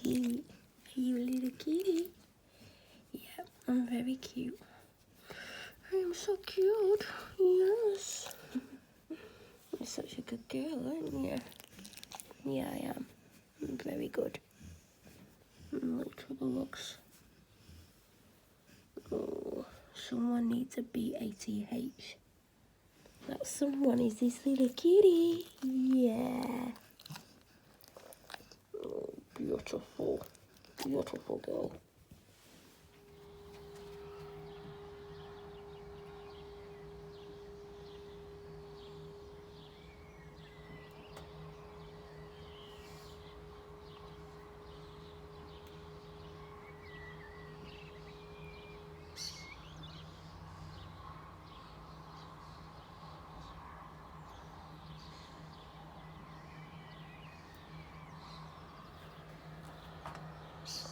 cute. Are you a little kitty? Yeah, I'm very cute. I am so cute. Yes. You're such a good girl, aren't you? Yeah, I am. I'm very good. Look at the looks. Oh, someone needs a BATH. That someone is this little kitty. Yeah. Oh, beautiful. Beautiful girl.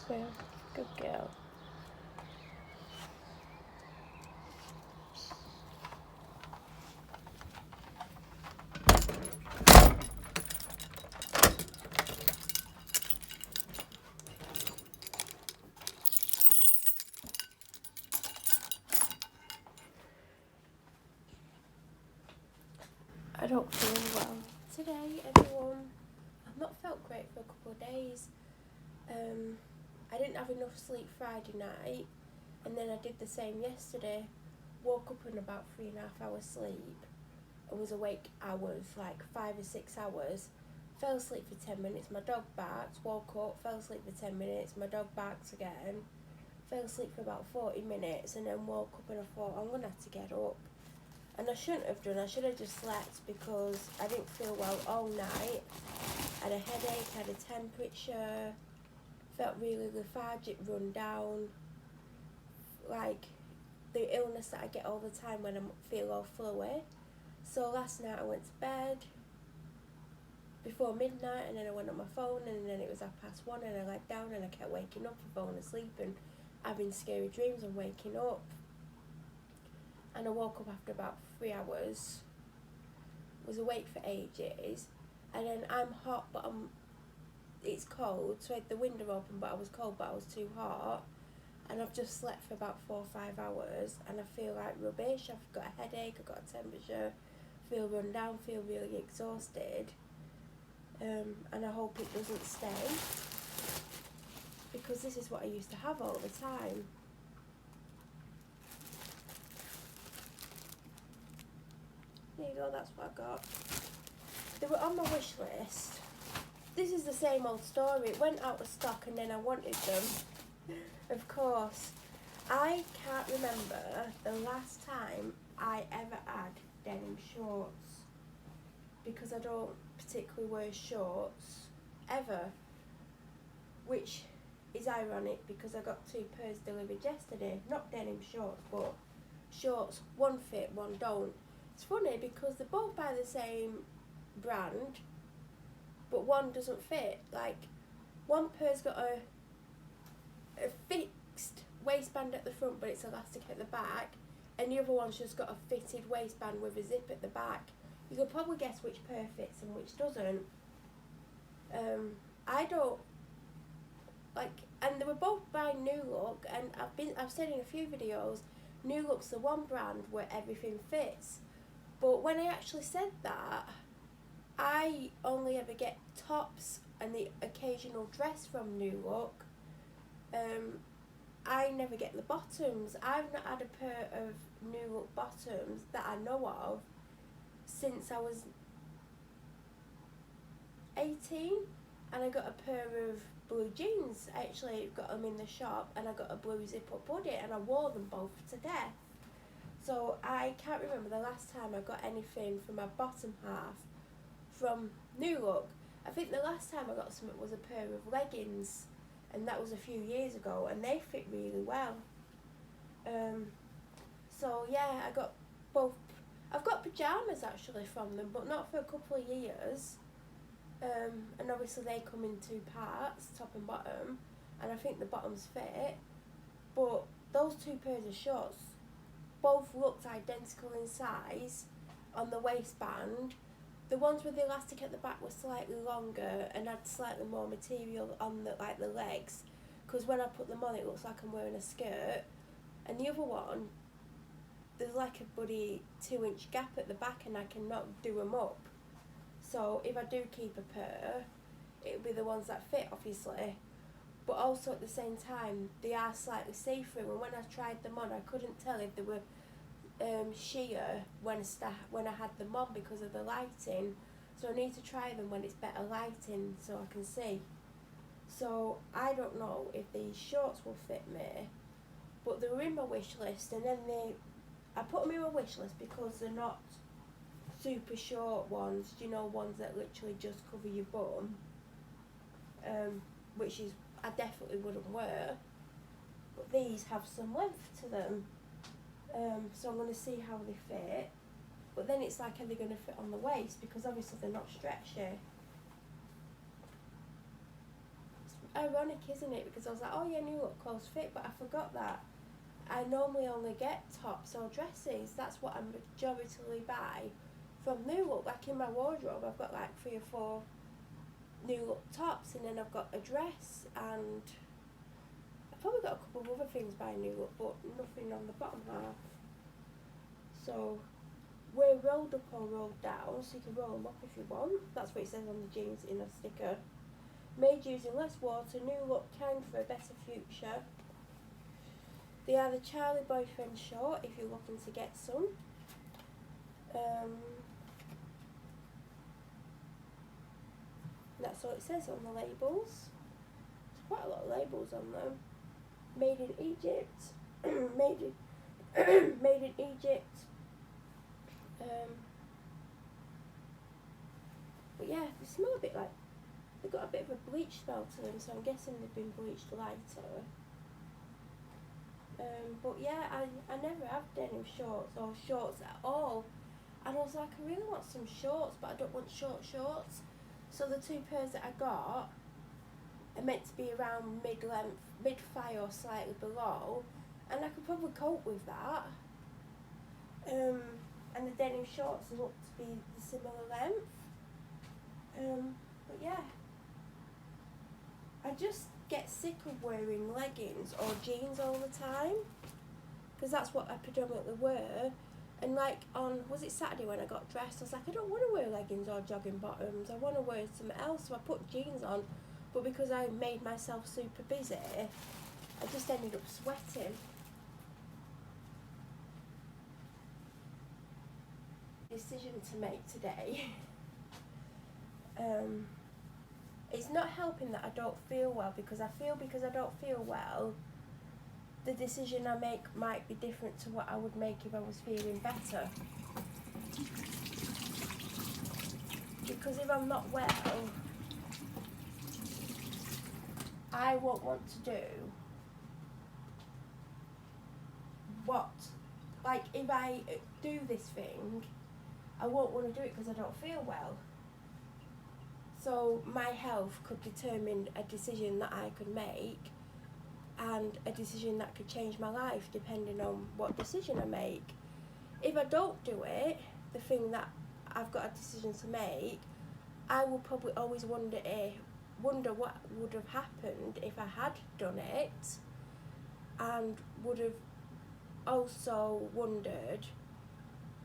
Well, good girl. I don't feel well today, everyone. I've not felt great for a couple of days. I didn't have enough sleep Friday night, and then I did the same yesterday. Woke up in about 3.5 hours sleep and was awake hours, like 5 or 6 hours. Fell asleep for 10 minutes, my dog barked, woke up, fell asleep for 10 minutes, my dog barked again, fell asleep for about 40 minutes, and then woke up and I thought, I'm going to have to get up. And I shouldn't have done, I should have just slept because I didn't feel well all night. I had a headache, had a temperature, felt really lethargic, run down, like the illness that I get all the time when I feel all fluey. So last night I went to bed before midnight, and then I went on my phone, and then it was 1:30, and I laid down and I kept waking up and falling asleep and having scary dreams and waking up. And I woke up after about 3 hours, was awake for ages, and then I'm hot but it's cold, so I had the window open but I was cold but I was too hot, and I've just slept for about 4 or 5 hours and I feel like rubbish. I've got a headache, I've got a temperature, feel run down, feel really exhausted, and I hope it doesn't stay, because this is what I used to have all the time. There you go, that's what I got. They were on my wish list. This is the same old story. It went out of stock and then I wanted them. Of course. I can't remember the last time I ever had denim shorts, because I don't particularly wear shorts ever, which is ironic because I got 2 pairs delivered yesterday. Not denim shorts, but shorts, one fit, one don't. It's funny because they're both by the same brand, but one doesn't fit. Like, one pair's got a fixed waistband at the front but it's elastic at the back, and the other one's just got a fitted waistband with a zip at the back. You could probably guess which pair fits and which doesn't. I don't like, and they were both by New Look, and I've said in a few videos, New Look's the one brand where everything fits. But when I actually said that, I only ever get tops and the occasional dress from New Look. I never get the bottoms. I've not had a pair of New Look bottoms that I know of since I was 18, and I got a pair of blue jeans. I actually got them in the shop, and I got a blue zip-up hoodie, and I wore them both to death. So I can't remember the last time I got anything from my bottom half from New Look. I think the last time I got something was a pair of leggings, and that was a few years ago, and they fit really well. So yeah, I got both. I've got pyjamas actually from them, but not for a couple of years. And obviously they come in 2 parts, top and bottom, and I think the bottoms fit. But those 2 pairs of shorts both looked identical in size on the waistband, the ones with the elastic at the back were slightly longer and had slightly more material on the legs, because when I put them on it looks like I'm wearing a skirt. And the other one, there's like a bloody 2-inch gap at the back and I cannot do them up. So if I do keep a pair, it'll be the ones that fit, obviously. But also at the same time, they are slightly see-through, and when I tried them on, I couldn't tell if they were sheer when I had them on because of the lighting. So I need to try them when it's better lighting so I can see. So I don't know if these shorts will fit me, but they were in my wish list, and then I put them in my wish list because they're not super short ones, you know, ones that literally just cover your bum, which is I definitely wouldn't wear, but these have some length to them, so I'm going to see how they fit. But then it's like, are they going to fit on the waist, because obviously they're not stretchy. It's ironic, isn't it, because I was like, oh yeah, new look, close fit, but I forgot that I normally only get tops or dresses. That's what I majoritarily buy from New Look. Like in my wardrobe, I've got like 3 or 4 New Look tops, and then I've got a dress, and I've probably got a couple of other things by New Look, but nothing on the bottom half. So we're rolled up or rolled down, so you can roll them up if you want. That's what it says on the jeans in a sticker. Made using less water, New Look, kind for a better future. They are the Charlie boyfriend short if you're looking to get some. That's all it says on the labels. There's quite a lot of labels on them. Made in Egypt. Made in Egypt. But yeah, they smell a bit like, they've got a bit of a bleach smell to them, so I'm guessing they've been bleached lighter. But yeah, I never have denim shorts or shorts at all. And I was like, I really want some shorts, but I don't want short shorts. So the 2 pairs that I got are meant to be around mid-length, mid-thigh or slightly below. And I could probably cope with that. And the denim shorts look to be the similar length. But yeah, I just get sick of wearing leggings or jeans all the time, because that's what I predominantly wear. And like on, was it Saturday when I got dressed, I was like, I don't want to wear leggings or jogging bottoms, I want to wear something else. So I put jeans on, but because I made myself super busy, I just ended up sweating. Decision to make today. It's not helping that I don't feel well, because I don't feel well, the decision I make might be different to what I would make if I was feeling better. Because if I'm not well, I won't want to do what, like if I do this thing, I won't want to do it because I don't feel well. So my health could determine a decision that I could make, and a decision that could change my life depending on what decision I make. If I don't do it, the thing that I've got a decision to make, I will probably always wonder what would have happened if I had done it, and would have also wondered,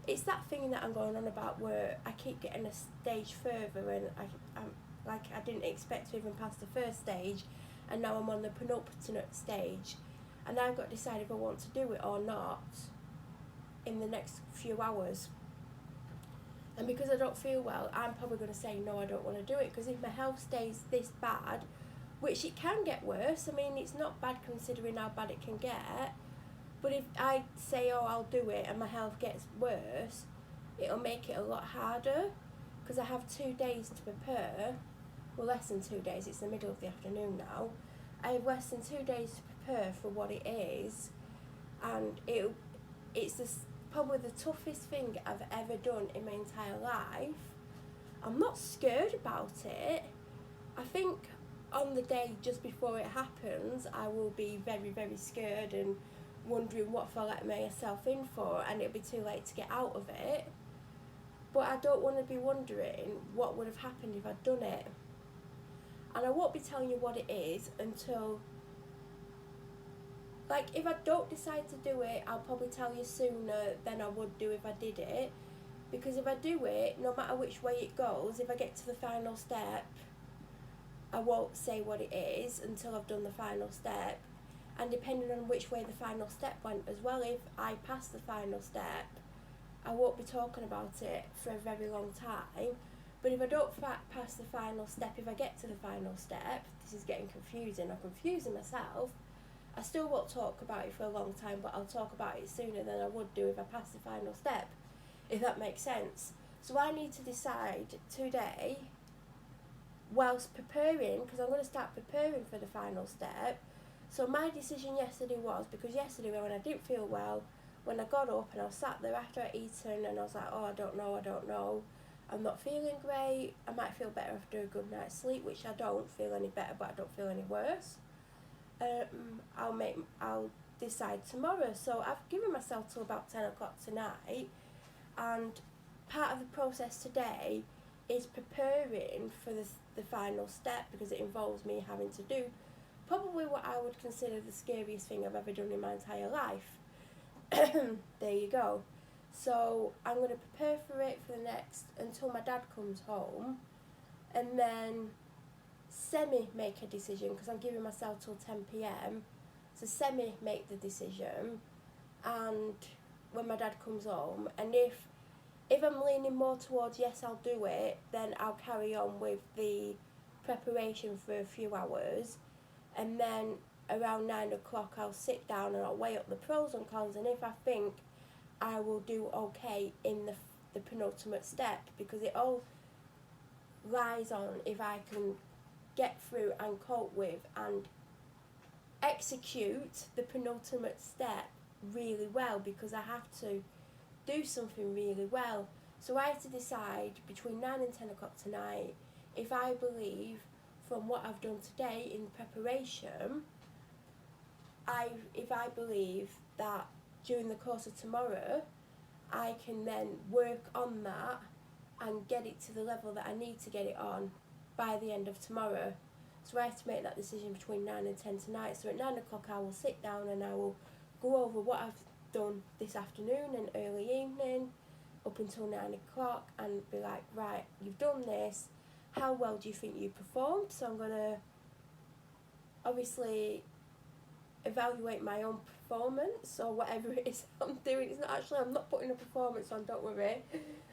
it's that thing that I'm going on about where I keep getting a stage further, and I didn't expect to even pass the first stage, and now I'm on the penultimate stage, and I've got to decide if I want to do it or not in the next few hours. And because I don't feel well, I'm probably going to say no, I don't want to do it, because if my health stays this bad, which it can get worse, I mean, it's not bad considering how bad it can get, but if I say, oh, I'll do it, and my health gets worse, it'll make it a lot harder, because I have 2 days to prepare. Well, less than 2 days, it's the middle of the afternoon now. I have less than 2 days to prepare for what it is, and it's probably the toughest thing I've ever done in my entire life. I'm not scared about it. I think on the day just before it happens, I will be very, very scared and wondering what I let myself in for, and it'll be too late to get out of it. But I don't want to be wondering what would have happened if I'd done it. And I won't be telling you what it is until, like, if I don't decide to do it, I'll probably tell you sooner than I would do if I did it. Because if I do it, no matter which way it goes, if I get to the final step, I won't say what it is until I've done the final step. And depending on which way the final step went as well, if I pass the final step, I won't be talking about it for a very long time. But if I don't pass the final step, if I get to the final step, this is getting confusing, I'm confusing myself, I still won't talk about it for a long time, but I'll talk about it sooner than I would do if I pass the final step, if that makes sense. So I need to decide today, whilst preparing, because I'm going to start preparing for the final step. So my decision yesterday was, because yesterday when I didn't feel well, when I got up and I was sat there after I'd eaten and I was like, oh, I don't know, I'm not feeling great, I might feel better after a good night's sleep, which I don't feel any better, but I don't feel any worse. I'll decide tomorrow. So I've given myself till about 10 o'clock tonight, and part of the process today is preparing for the final step, because it involves me having to do probably what I would consider the scariest thing I've ever done in my entire life. There you go. So I'm going to prepare for it for the next, until my dad comes home, and then semi-make a decision, because I'm giving myself till 10 p.m, so semi-make the decision, and when my dad comes home, and if I'm leaning more towards yes, I'll do it, then I'll carry on with the preparation for a few hours, and then around 9 o'clock I'll sit down and I'll weigh up the pros and cons, and if I think I will do okay in the penultimate step, because it all lies on if I can get through and cope with and execute the penultimate step really well, because I have to do something really well. So I have to decide between 9 and 10 o'clock tonight if I believe from what I've done today in preparation, if I believe that during the course of tomorrow I can then work on that and get it to the level that I need to get it on by the end of tomorrow. So I have to make that decision between 9 and 10 tonight. So at 9 o'clock I will sit down and I will go over what I've done this afternoon and early evening up until 9 o'clock and be like, right, you've done this, how well do you think you performed? So I'm going to obviously evaluate my own performance or whatever it is I'm doing. It's not actually, I'm not putting a performance on, don't worry.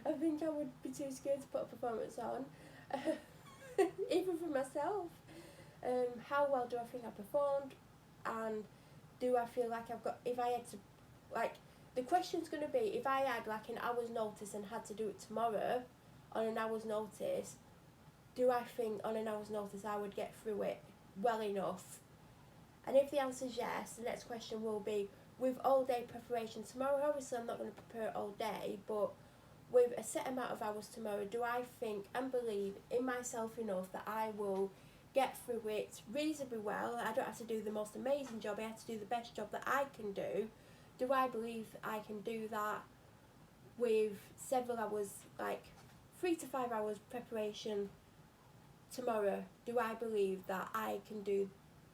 I think I would be too scared to put a performance on, even for myself. How well do I think I performed, and do I feel like I've got, if I had to, like, the question's going to be, if I had like an hour's notice and had to do it tomorrow on an hour's notice, do I think on an hour's notice I would get through it well enough? And if the answer is yes, the next question will be, with all day preparation tomorrow, obviously I'm not going to prepare all day, but with a set amount of hours tomorrow, do I think and believe in myself enough that I will get through it reasonably well? I don't have to do the most amazing job, I have to do the best job that I can do. Do I believe I can do that with several hours, like 3 to 5 hours preparation tomorrow? Do I believe that I can do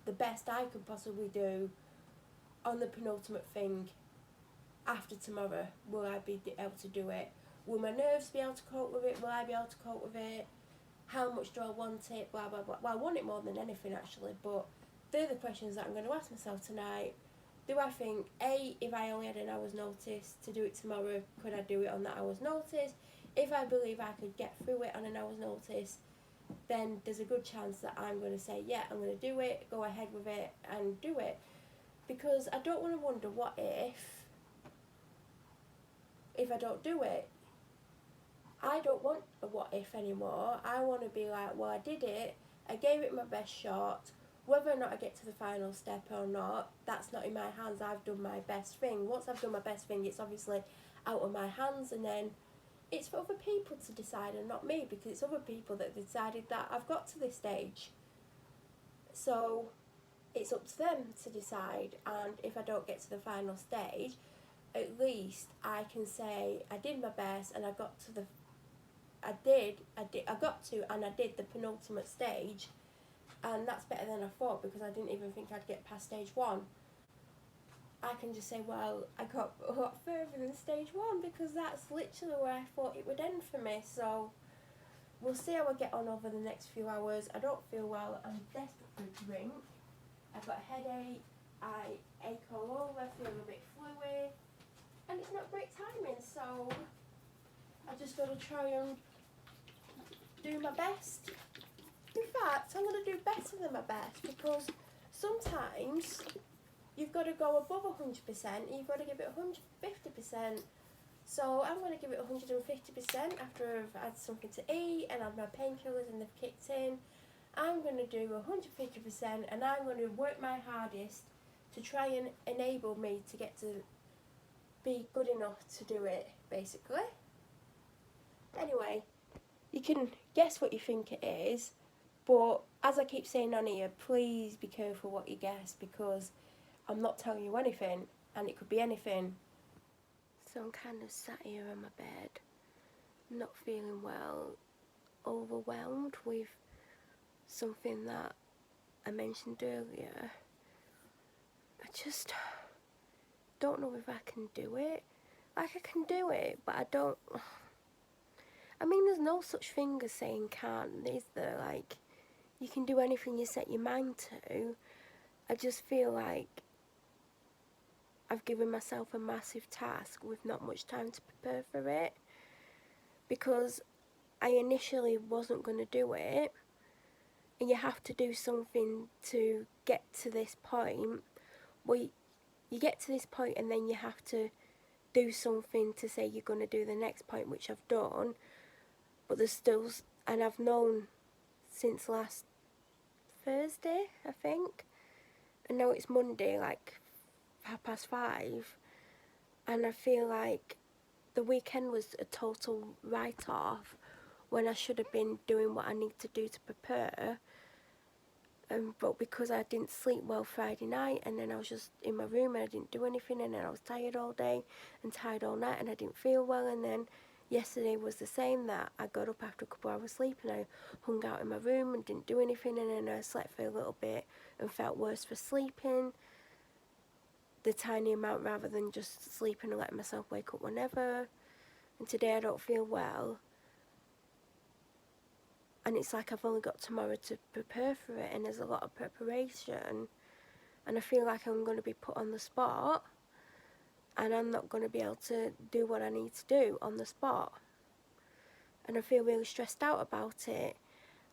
the best I could possibly do on the penultimate thing after tomorrow? Will I be able to do it? Will my nerves be able to cope with it? Will I be able to cope with it? How much do I want it? Blah, blah, blah. Well, I want it more than anything, actually, but they're the questions that I'm going to ask myself tonight. Do I think, A, if I only had an hour's notice to do it tomorrow, could I do it on that hour's notice? If I believe I could get through it on an hour's notice, then there's a good chance that I'm going to say, yeah, I'm going to do it, go ahead with it and do it. Because I don't want to wonder what if I don't do it. I don't want a what if anymore. I want to be like, well, I did it, I gave it my best shot. Whether or not I get to the final step or not, that's not in my hands. I've done my best thing. Once I've done my best thing, it's obviously out of my hands, and then it's for other people to decide and not me, because it's other people that decided that I've got to this stage. So it's up to them to decide, and if I don't get to the final stage, at least I can say I did my best and I got to the I got to, and I did the penultimate stage, and that's better than I thought, because I didn't even think I'd get past stage 1. I can just say, well, I got a lot further than stage 1, because that's literally where I thought it would end for me. So we'll see how I get on over the next few hours. I don't feel well. I'm desperate for a drink. I've got a headache. I ache all over, feel a bit fluey, and it's not great timing, so I just got to try and do my best. In fact, I'm going to do better than my best, because sometimes you've got to go above 100%, you've got to give it 150%. So I'm going to give it 150% after I've had something to eat and had my painkillers and they've kicked in. I'm going to do 150%, and I'm going to work my hardest to try and enable me to get to be good enough to do it, basically. Anyway, you can guess what you think it is, but as I keep saying on here, please be careful what you guess, because I'm not telling you anything, and it could be anything. So I'm kind of sat here on my bed, not feeling well, overwhelmed with something that I mentioned earlier. I just don't know if I can do it. Like, I can do it, but I don't. I mean, there's no such thing as saying can't, is there? Like, you can do anything you set your mind to. I just feel like I've given myself a massive task with not much time to prepare for it, because I initially wasn't going to do it, and you have to do something to get to this point. Well, you get to this point and then you have to do something to say you're going to do the next point, which I've done, but there's still, and I've known since last Thursday, I think, and now it's Monday, like 5:30, and I feel like the weekend was a total write-off when I should have been doing what I need to do to prepare. But because I didn't sleep well Friday night, and then I was just in my room and I didn't do anything, and then I was tired all day and tired all night, and I didn't feel well, and then yesterday was the same, that I got up after a couple of hours sleep and I hung out in my room and didn't do anything, and then I slept for a little bit and felt worse for sleeping the tiny amount rather than just sleeping and letting myself wake up whenever. And today I don't feel well, and it's like I've only got tomorrow to prepare for it, and there's a lot of preparation, and I feel like I'm going to be put on the spot, and I'm not going to be able to do what I need to do on the spot, and I feel really stressed out about it,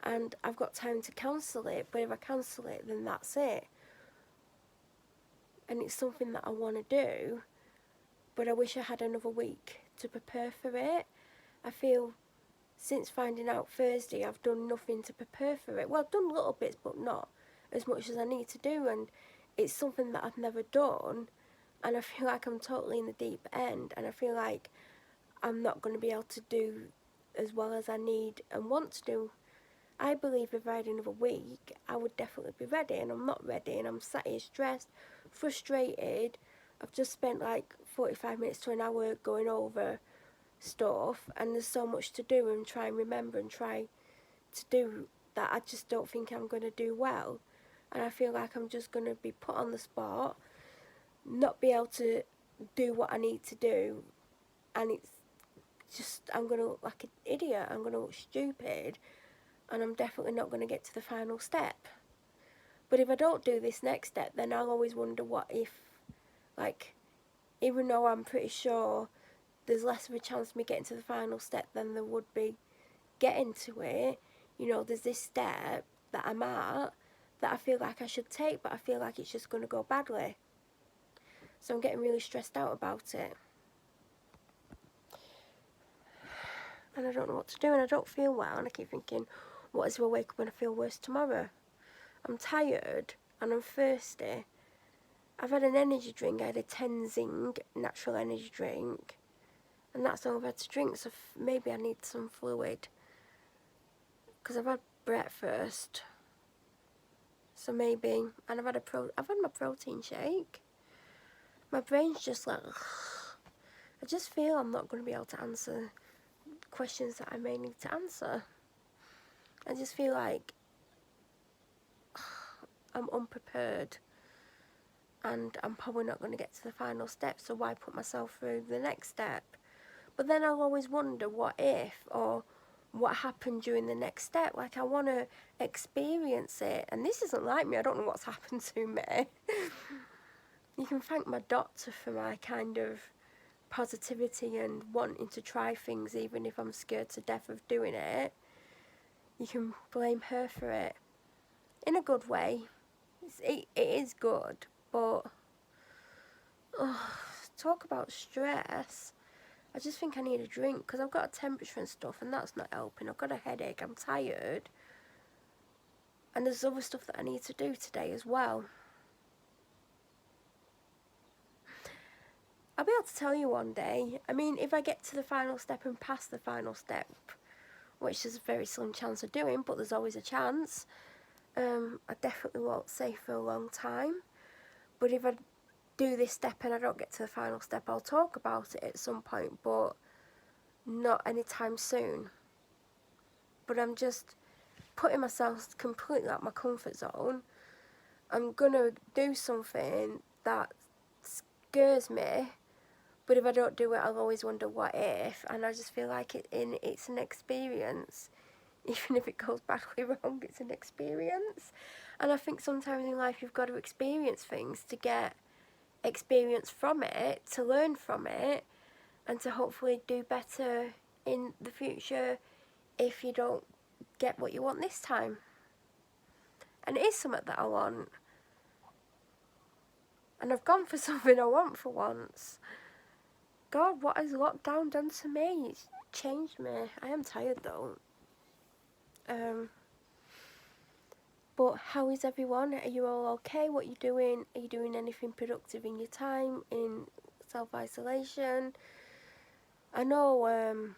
and I've got time to cancel it, but if I cancel it, then that's it, and it's something that I want to do, but I wish I had another week to prepare for it. I feel since finding out Thursday, I've done nothing to prepare for it. Well, I've done little bits, but not as much as I need to do, and it's something that I've never done, and I feel like I'm totally in the deep end, and I feel like I'm not going to be able to do as well as I need and want to do. I believe if I had another week, I would definitely be ready, and I'm not ready, and I'm sat here stressed, frustrated. I've just spent like 45 minutes to an hour going over stuff, and there's so much to do and try and remember and try to do that I just don't think I'm going to do well, and I feel like I'm just going to be put on the spot, not be able to do what I need to do, and it's just, I'm going to look like an idiot, I'm going to look stupid, and I'm definitely not going to get to the final step. But if I don't do this next step, then I'll always wonder what if, like, even though I'm pretty sure there's less of a chance of me getting to the final step than there would be getting to it, you know, there's this step that I'm at that I feel like I should take, but I feel like it's just going to go badly. So I'm getting really stressed out about it. And I don't know what to do, and I don't feel well, and I keep thinking, what if I wake up and I feel worse tomorrow? I'm tired, and I'm thirsty. I've had an energy drink. I had a Tenzing natural energy drink, and that's all I've had to drink, so maybe I need some fluid, because I've had breakfast, so maybe, and I've had my protein shake. My brain's just like, I just feel I'm not going to be able to answer questions that I may need to answer. I just feel like I'm unprepared and I'm probably not going to get to the final step, so why put myself through the next step? But then I'll always wonder what if, or what happened during the next step. Like, I want to experience it, and this isn't like me. I don't know what's happened to me. You can thank my doctor for my kind of positivity and wanting to try things even if I'm scared to death of doing it. You can blame her for it in a good way. It is good, but talk about stress. I just think I need a drink because I've got a temperature and stuff, and that's not helping. I've got a headache, I'm tired, and there's other stuff that I need to do today as well. I'll be able to tell you one day. I mean, if I get to the final step and pass the final step, which there's a very slim chance of doing, but there's always a chance, I definitely won't say for a long time. But if I do this step and I don't get to the final step, I'll talk about it at some point, but not anytime soon. But I'm just putting myself completely out my comfort zone. I'm gonna do something that scares me, but if I don't do it, I'll always wonder what if, and I just feel like it's an experience. Even if it goes badly wrong, it's an experience. And I think sometimes in life you've got to experience things to get experience from it, to learn from it, and to hopefully do better in the future if you don't get what you want this time. And it is something that I want. And I've gone for something I want for once. God, what has lockdown done to me? It's changed me. I am tired though. But how is everyone? Are you all okay? What are you doing? Are you doing anything productive in your time in self-isolation? I know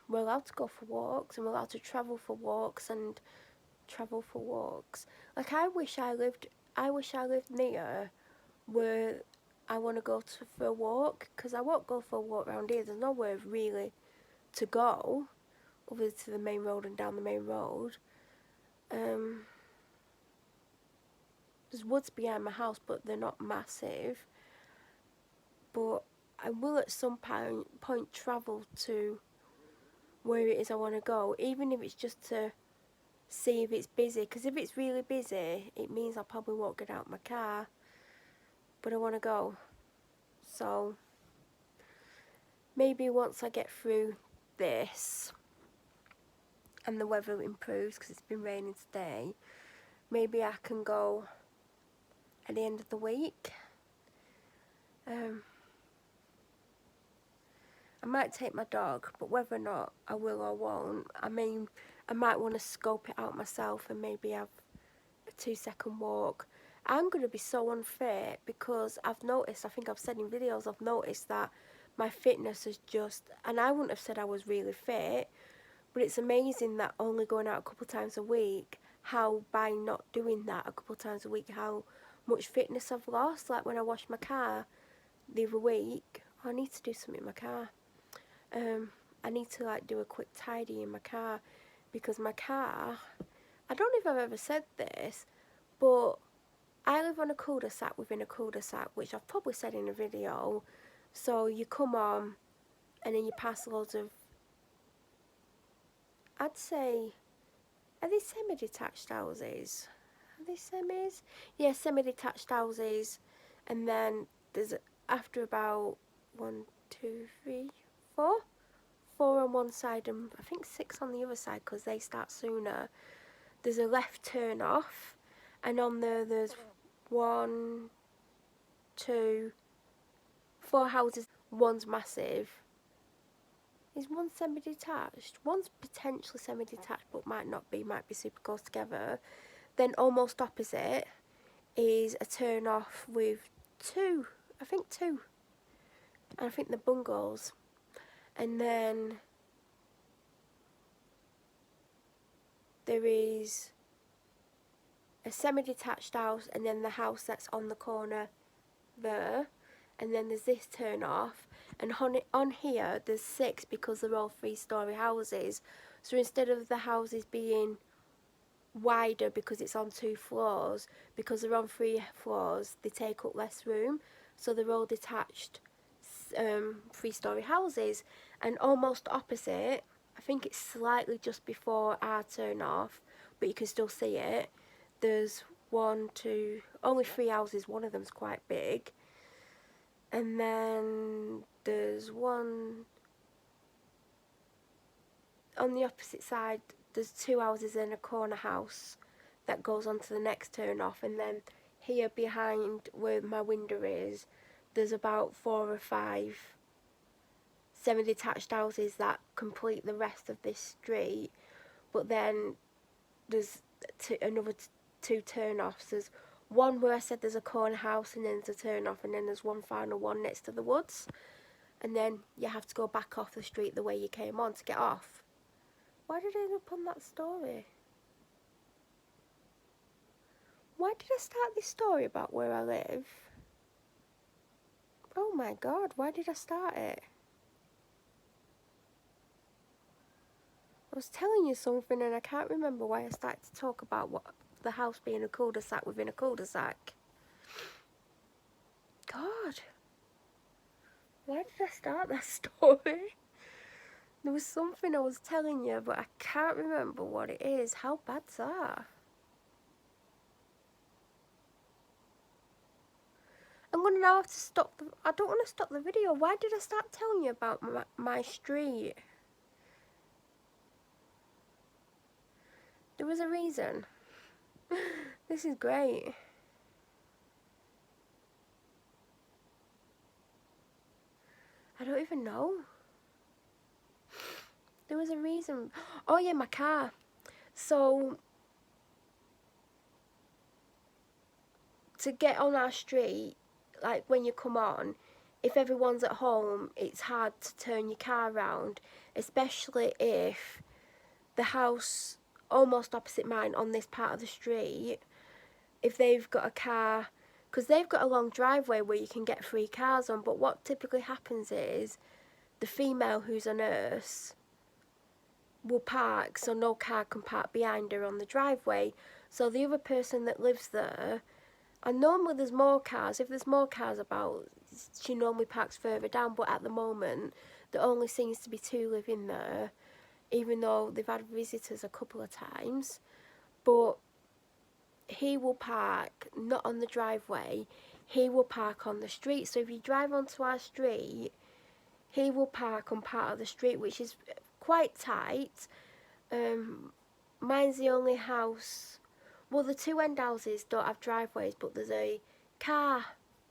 we're allowed to go for walks and we're allowed to travel for walks and travel for walks. Like, I wish I lived near where I want to go for a walk, because I won't go for a walk around here. There's nowhere really to go other to the main road and down the main road. There's woods behind my house, but they're not massive. But I will at some point travel to where it is I want to go, even if it's just to see if it's busy. Because if it's really busy, it means I probably won't get out of my car. But I want to go. So maybe once I get through this and the weather improves, because it's been raining today, maybe I can go at the end of the week. I might take my dog, but whether or not I will or won't, I mean, I might want to scope it out myself and maybe have a 2-second walk. I'm going to be so unfit because I've noticed, I think I've said in videos, I've noticed that my fitness is just, and I wouldn't have said I was really fit, but it's amazing that only going out a couple of times a week, how by not doing that a couple of times a week, how much fitness I've lost. Like when I washed my car the other week, I need to do something in my car. I need to like do a quick tidy in my car, because my car, I don't know if I've ever said this, but I live on a cul-de-sac within a cul-de-sac, which I've probably said in a video. So you come on and then you pass loads of, I'd say, are they semi-detached houses? Are they semis? Yeah, semi-detached houses. And then there's, after about 1, 2, 3, 4 on one side and I think 6 on the other side, because they start sooner, there's a left turn off, and on there's 1, 2, 4 houses. One's massive. Is one semi-detached? One's potentially semi-detached but might not be, might be super close together. Then almost opposite is a turn off with 2, I think 2, and I think the bungalows. And then there is a semi-detached house, and then the house that's on the corner there, and then there's this turn off, and on here there's 6 because they're all 3-storey houses. So instead of the houses being wider because it's on 2 floors, because they're on 3 floors, they take up less room. So they're all detached 3-storey houses. And almost opposite, I think it's slightly just before our turn off, but you can still see it, there's only 3 houses, one of them's quite big. And then there's one on the opposite side, there's 2 houses and a corner house that goes on to the next turn off. And then here behind where my window is, there's about 4 or 5 semi-detached houses that complete the rest of this street. But then there's another 2 turn-offs. There's one where I said there's a corner house and then there's a turn-off, and then there's one final one next to the woods. And then you have to go back off the street the way you came on to get off. Why did I end up on that story? Why did I start this story about where I live? Oh my god, why did I start it? I was telling you something and I can't remember why I started to talk about what the house being a cul-de-sac within a cul-de-sac. God, why did I start that story? There was something I was telling you, but I can't remember what it is. How bad's that? I'm going to now have to stop. I don't want to stop the video. Why did I start telling you about my street? There was a reason. This is great. I don't even know. There was a reason. Oh yeah, my car. So, to get on our street, like when you come on, if everyone's at home, it's hard to turn your car around, especially if the house almost opposite mine on this part of the street, if they've got a car, because they've got a long driveway where you can get 3 cars on, but what typically happens is the female who's a nurse will park so no car can park behind her on the driveway. So the other person that lives there, and normally there's more cars, if there's more cars about, she normally parks further down, but at the moment there only seems to be 2 living there, even though they've had visitors a couple of times. But he will park not on the driveway, he will park on the street. So if you drive onto our street, he will park on part of the street, which is quite tight. Mine's the only house. Well, the 2 end houses don't have driveways, but there's a car.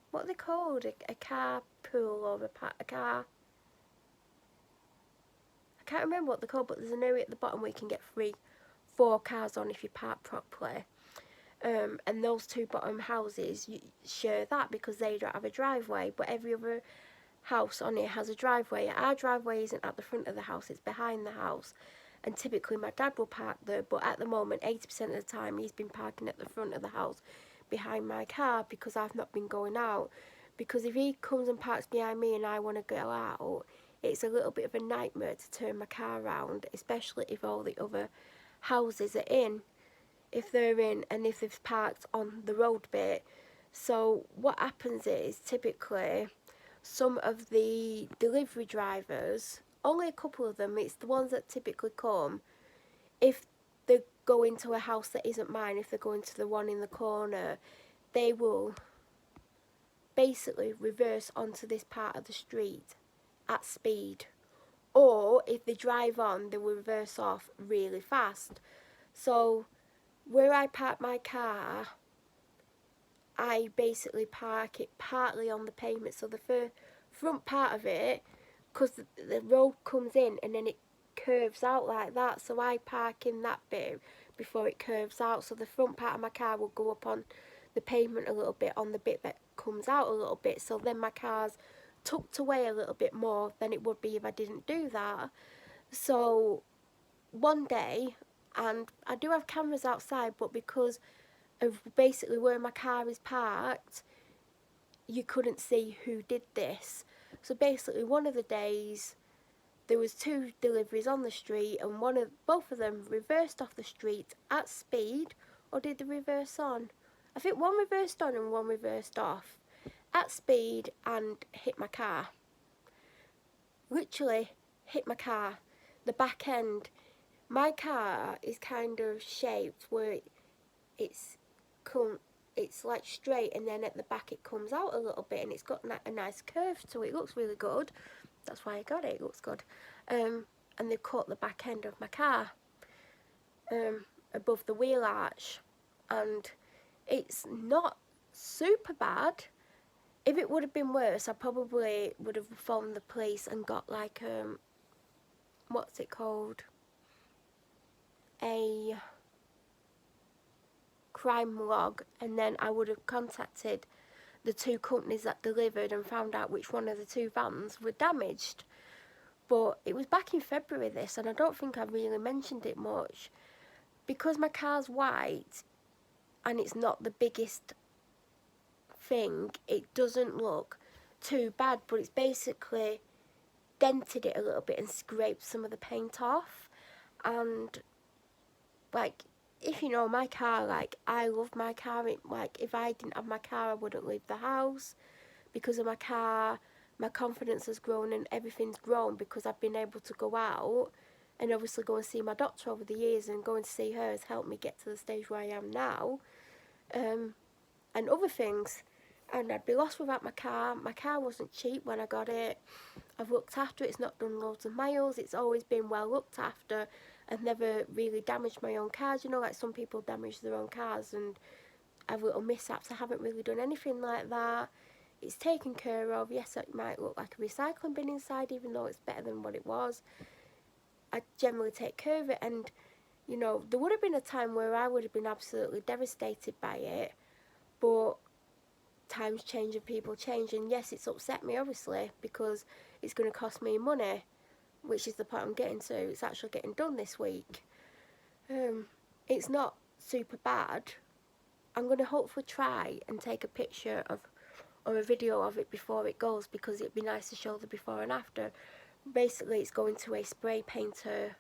What are they called? A car pool or a car. I can't remember what they're called, but there's an area at the bottom where you can get 4 cars on if you park properly. And those 2 bottom houses share that because they don't have a driveway, but every other house on here has a driveway. Our driveway isn't at the front of the house, it's behind the house, and typically my dad will park there, but at the moment 80% of the time he's been parking at the front of the house behind my car because I've not been going out. Because if he comes and parks behind me and I want to go out, it's a little bit of a nightmare to turn my car around, especially if all the other houses are in, if they're in and if they've parked on the road bit. So what happens is typically some of the delivery drivers, only a couple of them, it's the ones that typically come, if they go into a house that isn't mine, if they're going to the one in the corner, they will basically reverse onto this part of the street at speed. Or if they drive on, they will reverse off really fast. So where I park my car, I basically park it partly on the pavement, so the front part of it, because the road comes in and then it curves out like that, so I park in that bit before it curves out, so the front part of my car will go up on the pavement a little bit on the bit that comes out a little bit, so then my car's tucked away a little bit more than it would be if I didn't do that. So one day, and I do have cameras outside, but because of basically where my car is parked, you couldn't see who did this. So basically, one of the days there was 2 deliveries on the street, and both of them reversed off the street at speed, or did they reverse on? I think one reversed on and one reversed off at speed and hit my car. Literally hit my car. The back end. My car is kind of shaped where it's like straight, and then at the back it comes out a little bit, and it's got a nice curve to it. It looks really good. That's why I got it. It looks good. And they've cut the back end of my car above the wheel arch, and it's not super bad. If it would have been worse, I probably would have phoned the police and got like what's it called, a crime log, and then I would have contacted the 2 companies that delivered and found out which one of the 2 vans were damaged. But it was back in February this, and I don't think I really mentioned it much. Because my car's white and it's not the biggest thing, it doesn't look too bad, but it's basically dented it a little bit and scraped some of the paint off. And like, if you know my car, like, I love my car. Like, if I didn't have my car, I wouldn't leave the house. Because of my car, my confidence has grown and everything's grown because I've been able to go out, and obviously go and see my doctor over the years, and going to see her has helped me get to the stage where I am now, and other things. And I'd be lost without my car. My car wasn't cheap when I got it. I've looked after it. It's not done loads of miles. It's always been well looked after. I've never really damaged my own cars. You know, like some people damage their own cars and have little mishaps. I haven't really done anything like that. It's taken care of. Yes, it might look like a recycling bin inside, even though it's better than what it was. I generally take care of it, and, you know, there would have been a time where I would have been absolutely devastated by it, but times change and people change, and yes, it's upset me, obviously, because it's going to cost me money, which is the point I'm getting to. It's actually getting done this week. It's not super bad. I'm going to hopefully try and take a picture of, or a video of it before it goes, because it'd be nice to show the before and after. Basically, it's going to a spray painter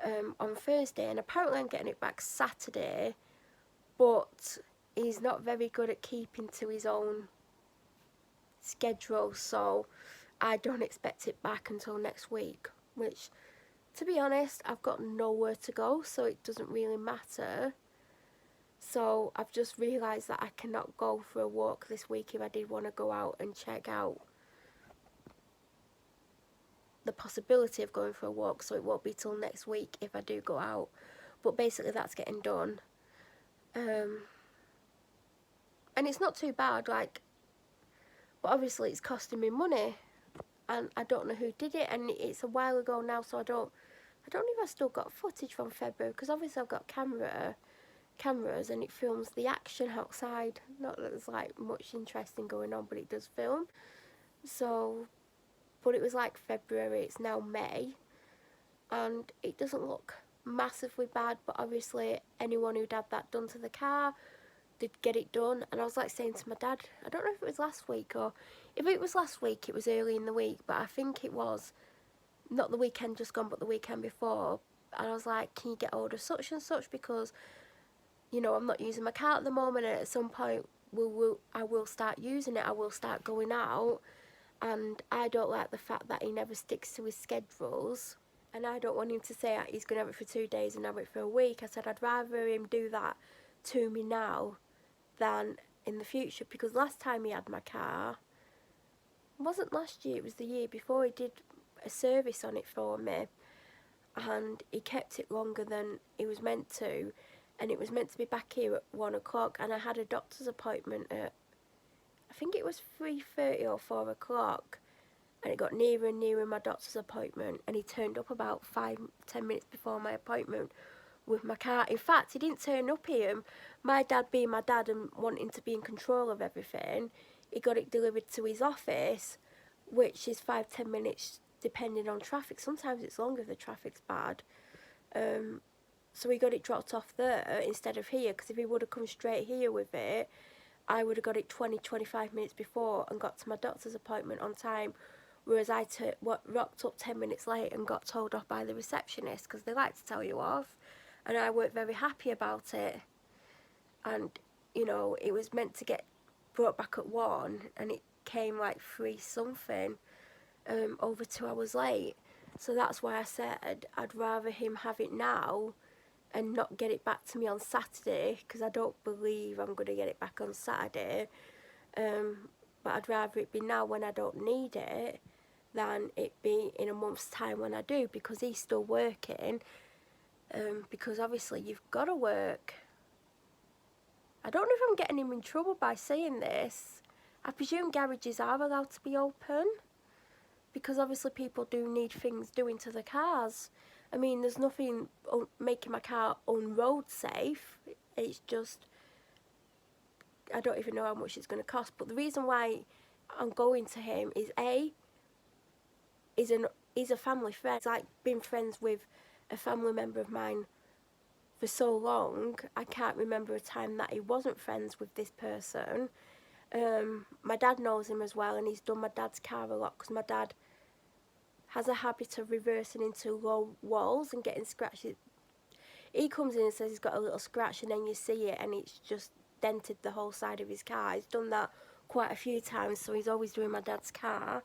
on Thursday, and apparently I'm getting it back Saturday, but he's not very good at keeping to his own schedule, so I don't expect it back until next week, which, to be honest, I've got nowhere to go, so it doesn't really matter. So I've just realised that I cannot go for a walk this week if I did want to go out and check out the possibility of going for a walk, so it won't be till next week if I do go out. But basically that's getting done, and it's not too bad, like, but obviously it's costing me money, and I don't know who did it, and it's a while ago now, so I don't know if I still got footage from February, because obviously I've got cameras and it films the action outside. Not that there's like much interesting going on, but it does film. So, but it was like February, it's now May, and it doesn't look massively bad, but obviously anyone who'd had that done to the car did get it done. And I was like saying to my dad, I don't know if it was last week, or if it was last week, it was early in the week, but I think it was not the weekend just gone, but the weekend before. And I was like, can you get hold of such and such, because, you know, I'm not using my car at the moment, and at some point I will start using it. I will start going out, and I don't like the fact that he never sticks to his schedules, and I don't want him to say he's going to have it for 2 days and have it for a week. I said I'd rather him do that to me now than in the future, because last time he had my car, it wasn't last year, it was the year before, he did a service on it for me, and he kept it longer than he was meant to, and it was meant to be back here at 1 o'clock, and I had a doctor's appointment at, I think it was 3:30 or 4 o'clock, and it got nearer and nearer my doctor's appointment, and he turned up about 5-10 minutes before my appointment with my car. In fact, he didn't turn up here. My dad being my dad and wanting to be in control of everything, he got it delivered to his office, which is 5-10 minutes depending on traffic. Sometimes it's longer if the traffic's bad. So he got it dropped off there instead of here, because if he would have come straight here with it, I would have got it 20-25 minutes before and got to my doctor's appointment on time, whereas I rocked up 10 minutes late and got told off by the receptionist because they like to tell you off, and I weren't very happy about it. And you know, it was meant to get brought back at 1 and it came like 3 something, over 2 hours late. So that's why I said I'd rather him have it now and not get it back to me on Saturday, because I don't believe I'm going to get it back on Saturday. But I'd rather it be now when I don't need it than it be in a month's time when I do, because he's still working. Because obviously you've got to work. I don't know if I'm getting him in trouble by saying this. I presume garages are allowed to be open, because obviously people do need things doing to the cars. I mean, there's nothing making my car on-road safe. It's just, I don't even know how much it's going to cost. But the reason why I'm going to him is he's a family friend. It's like been friends with a family member of mine for so long. I can't remember a time that he wasn't friends with this person. My dad knows him as well, and he's done my dad's car a lot, because my dad has a habit of reversing into low walls and getting scratches. He comes in and says he's got a little scratch, and then you see it and it's just dented the whole side of his car. He's done that quite a few times, so he's always doing my dad's car.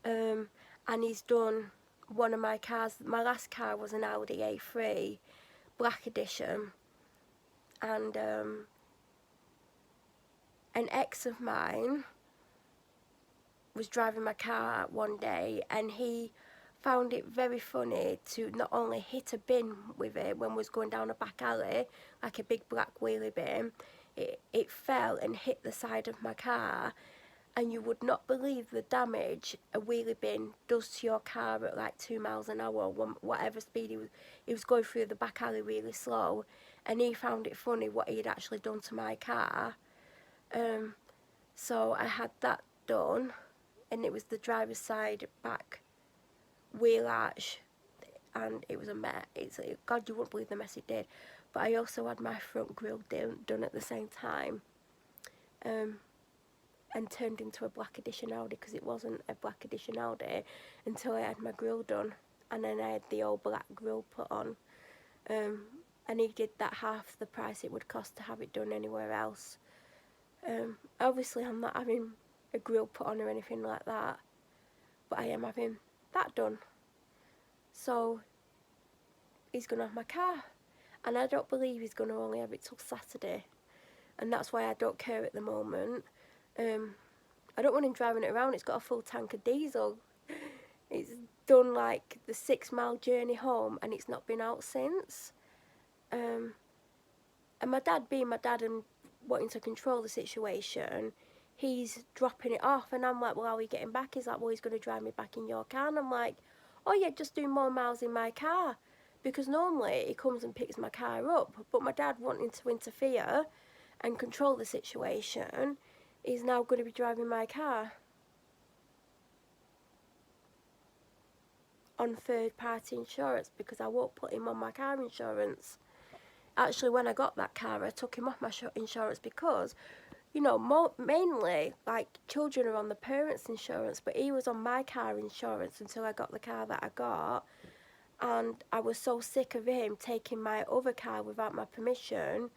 And he's done one of my cars. My last car was an Audi A3 Black Edition, and an ex of mine was driving my car one day, and he found it very funny to not only hit a bin with it when we was going down a back alley, like a big black wheelie bin. It fell and hit the side of my car, and you would not believe the damage a wheelie bin does to your car at like 2 miles an hour, whatever speed he was going through the back alley really slow. And he found it funny what he had actually done to my car. So I had that done, and it was the driver's side back wheel arch, and it was a mess. God, you wouldn't believe the mess it did. But I also had my front grille done at the same time, and turned into a Black Edition Audi, because it wasn't a Black Edition Audi until I had my grille done, and then I had the old black grille put on. And he did that half the price it would cost to have it done anywhere else. Obviously I'm not having a grille put on or anything like that, but I am having that done. So he's going to have my car, and I don't believe he's going to only have it till Saturday, and that's why I don't care at the moment. I don't want him driving it around. It's got a full tank of diesel. It's done like the 6-mile journey home, and it's not been out since. And my dad, being my dad and wanting to control the situation, he's dropping it off, and I'm like, well, how are we getting back? He's like, well, he's going to drive me back in your car. And I'm like, oh yeah, just do more miles in my car, because normally he comes and picks my car up. But my dad, wanting to interfere and control the situation, is now going to be driving my car on third-party insurance, because I won't put him on my car insurance. Actually, when I got that car, I took him off my insurance because, you know, mainly, like, children are on the parents' insurance, but he was on my car insurance until I got the car that I got. And I was so sick of him taking my other car without my permission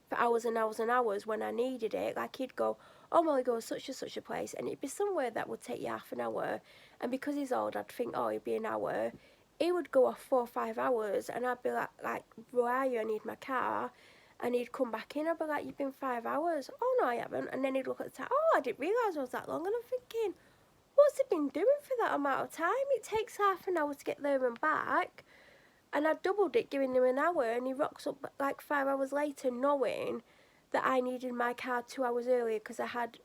for hours and hours and hours when I needed it. Like, he'd go, oh, well, he goes such and such a place, and it'd be somewhere that would take you half an hour. And because he's old, I'd think, oh, it'd be an hour. He would go off 4 or 5 hours, and I'd be like, where are you? I need my car. And he'd come back in. I'd be like, you've been 5 hours. Oh, no, I haven't. And then he'd look at the time. Oh, I didn't realise I was that long. And I'm thinking, what's he been doing for that amount of time? It takes half an hour to get there and back. And I doubled it, giving him an hour, and he rocks up like 5 hours later, knowing that I needed my car 2 hours earlier because I had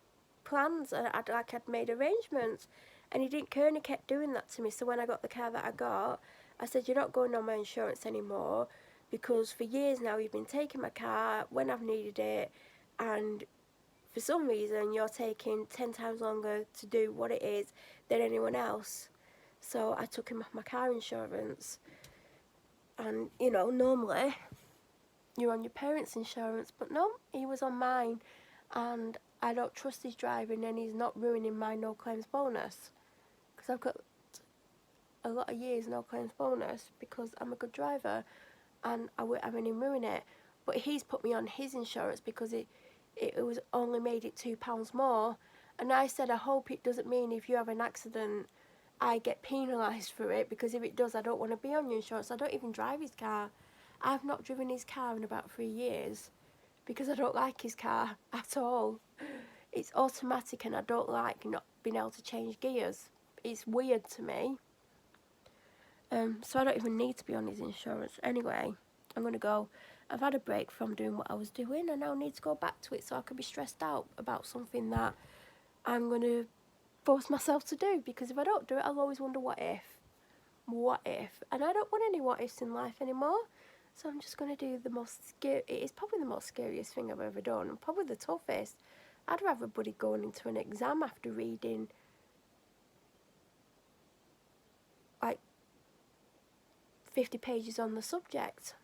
plans and I'd made arrangements. And he didn't care, and he kept doing that to me. So when I got the car that I got, I said, you're not going on my insurance anymore, because for years now you've been taking my car when I've needed it, and for some reason you're taking 10 times longer to do what it is than anyone else. So I took him off my car insurance. And, you know, normally you're on your parents' insurance, but no, he was on mine. And I don't trust his driving and he's not ruining my no claims bonus. Because I've got a lot of years no claims bonus because I'm a good driver and I won't have him ruin it. But he's put me on his insurance because it was only made it £2 more. And I said, I hope it doesn't mean if you have an accident, I get penalised for it, because if it does, I don't want to be on your insurance. I don't even drive his car. I've not driven his car in about 3 years because I don't like his car at all. It's automatic and I don't like not being able to change gears. It's weird to me. So I don't even need to be on his insurance. Anyway, I'm going to go. I've had a break from doing what I was doing and I need to go back to it so I can be stressed out about something that I'm going to force myself to do, because if I don't do it, I'll always wonder what if. What if? And I don't want any what ifs in life anymore. So I'm just going to do the most scary. It is probably the most scariest thing I've ever done, and probably the toughest. I'd rather buddy going into an exam after reading like 50 pages on the subject.